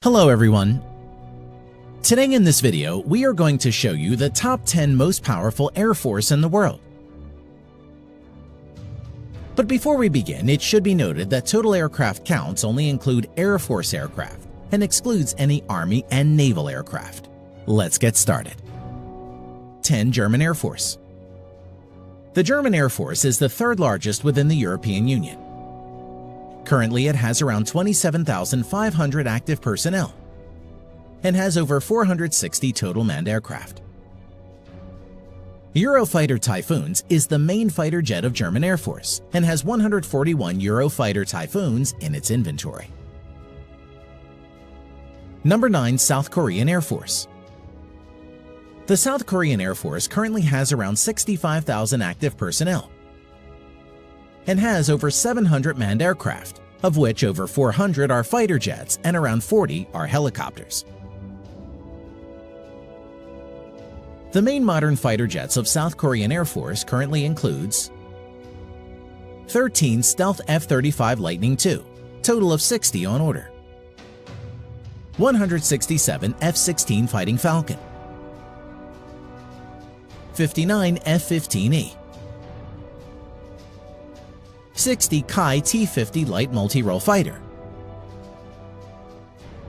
Hello everyone! Today in this video, we are going to show you the top 10 most powerful Air Force in the world. But before we begin, it should be noted that total aircraft counts only include Air Force aircraft and excludes any Army and naval aircraft. Let's get started. 10. German Air Force. The German Air Force is the third largest within the European Union. Currently, it has around 27,500 active personnel and has over 460 total manned aircraft. Eurofighter Typhoons is the main fighter jet of German Air Force and has 141 Eurofighter Typhoons in its inventory. Number 9. South Korean Air Force. The South Korean Air Force currently has around 65,000 active personnel and has over 700 manned aircraft, of which over 400 are fighter jets and around 40 are helicopters. The main modern fighter jets of South Korean Air Force currently includes 13 Stealth F-35 Lightning II, total of 60 on order, 167 F-16 Fighting Falcon, 59 F-15E, 60 Kai T-50 Light Multi-Role Fighter,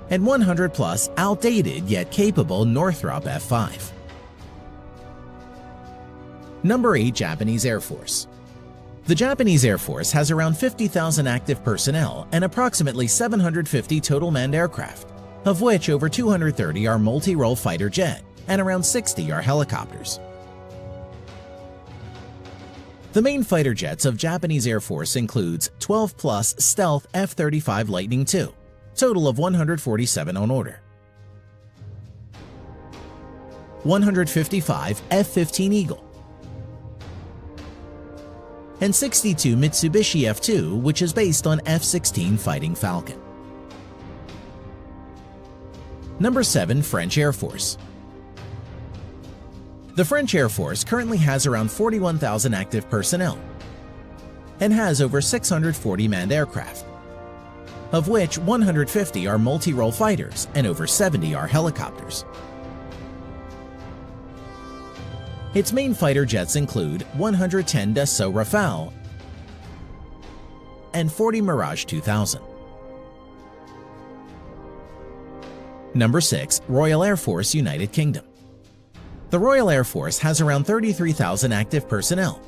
and 100 plus outdated yet capable Northrop F-5. Number 8. Japanese Air Force. The Japanese Air Force has around 50,000 active personnel and approximately 750 total manned aircraft, of which over 230 are multi-role fighter jet and around 60 are helicopters. The main fighter jets of Japanese Air Force includes 12 plus Stealth F-35 Lightning II, total of 147 on order, 155 F-15 Eagle, and 62 Mitsubishi F-2, which is based on F-16 Fighting Falcon. Number 7. French Air Force. The French Air Force currently has around 41,000 active personnel and has over 640 manned aircraft, of which 150 are multi-role fighters and over 70 are helicopters. Its main fighter jets include 110 Dassault Rafale and 40 Mirage 2000. Number 6. Royal Air Force, United Kingdom. The Royal Air Force has around 33,000 active personnel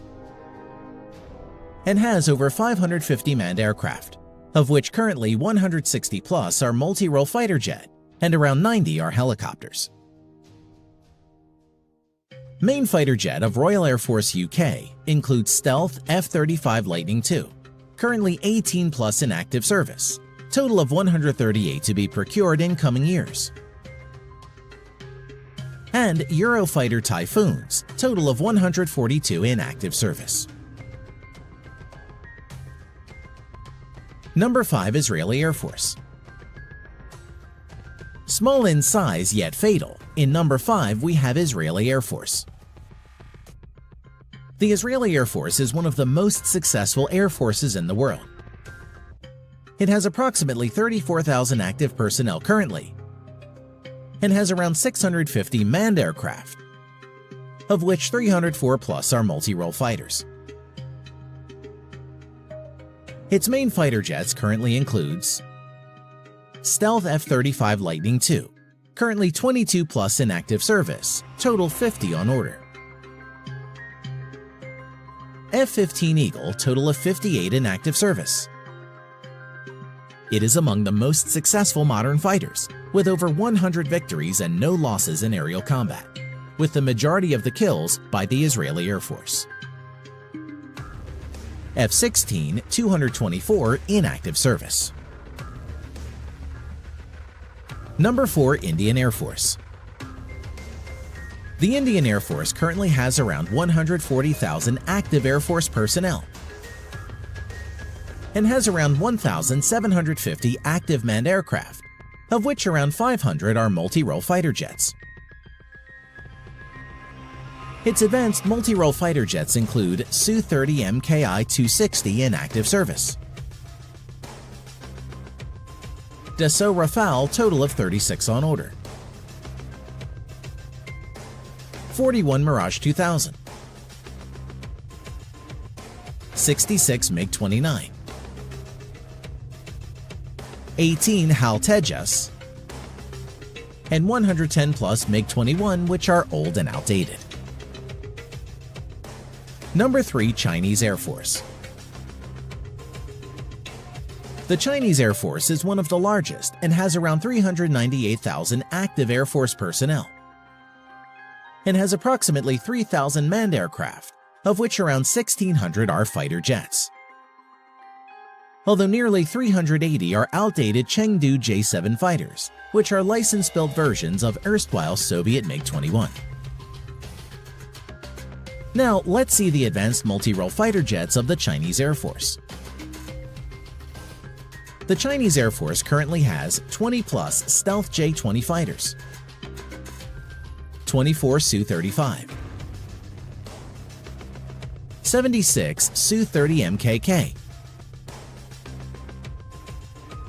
and has over 550 manned aircraft, of which currently 160 plus are multi-role fighter jet and around 90 are helicopters. Main fighter jet of Royal Air Force UK includes Stealth F-35 Lightning II, currently 18 plus in active service, total of 138 to be procured in coming years, and Eurofighter Typhoons, total of 142 in active service. Number 5. Israeli Air Force. Small in size yet fatal, in number 5 we have Israeli Air Force. The Israeli Air Force is one of the most successful air forces in the world. It has approximately 34,000 active personnel currently and has around 650 manned aircraft, of which 304 plus are multi-role fighters. Its main fighter jets currently includes Stealth F-35 Lightning II, currently 22 plus in active service, total 50 on order, F-15 Eagle, total of 58 in active service. It is among the most successful modern fighters, with over 100 victories and no losses in aerial combat, with the majority of the kills by the Israeli Air Force. F-16, 224 in active service. Number 4. Indian Air Force. The Indian Air Force currently has around 140,000 active Air Force personnel and has around 1,750 active manned aircraft, of which around 500 are multi-role fighter jets. Its advanced multi-role fighter jets include Su-30 MKI-260 in active service, Dassault Rafale total of 36 on order, 41 Mirage 2000, 66 MiG-29, 18 HAL Tejas, and 110 plus MiG-21, which are old and outdated. Number 3. Chinese Air Force. The Chinese Air Force is one of the largest and has around 398,000 active Air Force personnel, and has approximately 3,000 manned aircraft, of which around 1,600 are fighter jets. Although nearly 380 are outdated Chengdu J-7 fighters, which are license-built versions of erstwhile Soviet MiG-21. Now, let's see the advanced multi-role fighter jets of the Chinese Air Force. The Chinese Air Force currently has 20-plus stealth J-20 fighters, 24 Su-35, 76 Su-30 MKK,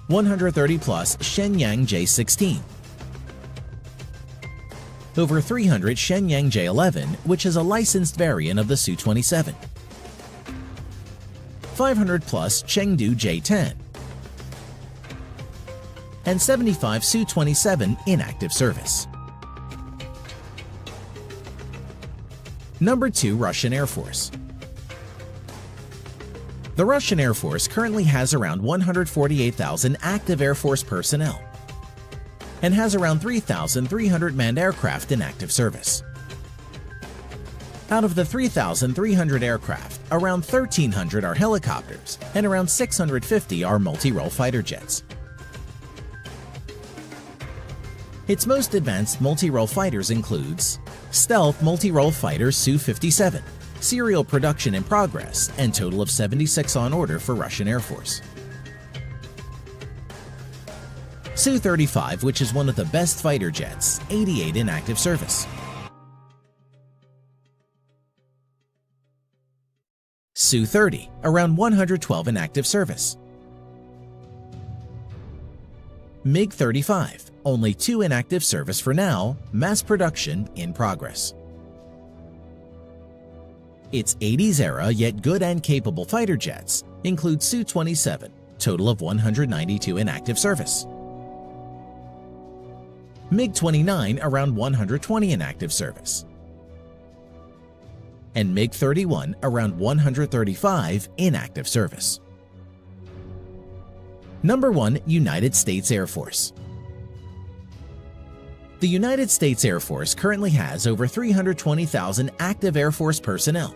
130-plus Shenyang J-16, over 300 Shenyang J-11, which is a licensed variant of the Su-27, 500-plus Chengdu J-10, and 75 Su-27 in active service. Number 2. Russian Air Force. The Russian Air Force currently has around 148,000 active Air Force personnel and has around 3,300 manned aircraft in active service. Out of the 3,300 aircraft, around 1,300 are helicopters and around 650 are multi-role fighter jets. Its most advanced multi-role fighters includes stealth multi-role fighter Su-57, serial production in progress, and total of 76 on order for Russian Air Force. Su-35, which is one of the best fighter jets, 88 in active service. Su-30, around 112 in active service. MiG-35, only 2 in active service for now, mass production in progress. Its 80s era yet good and capable fighter jets include Su-27, total of 192 in active service. MiG-29, around 120 in active service. And MiG-31, around 135 in active service. Number 1. United States Air Force. The United States Air Force currently has over 320,000 active Air Force personnel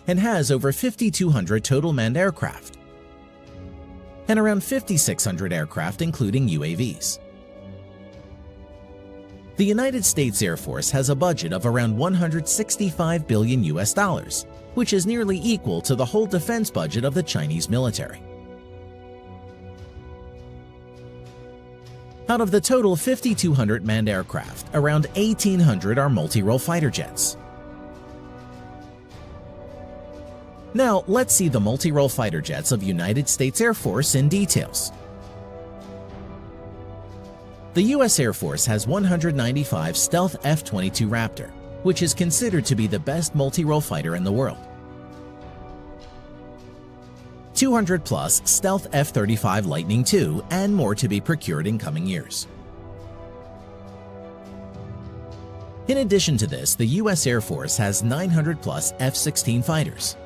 and has over 5,200 total manned aircraft and around 5,600 aircraft including UAVs. The United States Air Force has a budget of around $165 billion US, which is nearly equal to the whole defense budget of the Chinese military. Out of the total 5,200 manned aircraft, around 1,800 are multi-role fighter jets. Now, let's see the multi-role fighter jets of United States Air Force in details. The U.S. Air Force has 195 stealth F-22 Raptor, which is considered to be the best multi-role fighter in the world. 200-plus stealth F-35 Lightning II, and more to be procured in coming years. In addition to this, the U.S. Air Force has 900-plus F-16 fighters,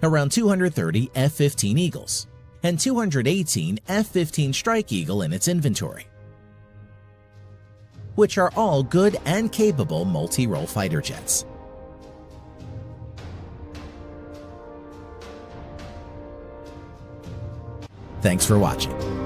around 230 F-15 Eagles, and 218 F-15 Strike Eagle in its inventory, which are all good and capable multi-role fighter jets. Thanks for watching.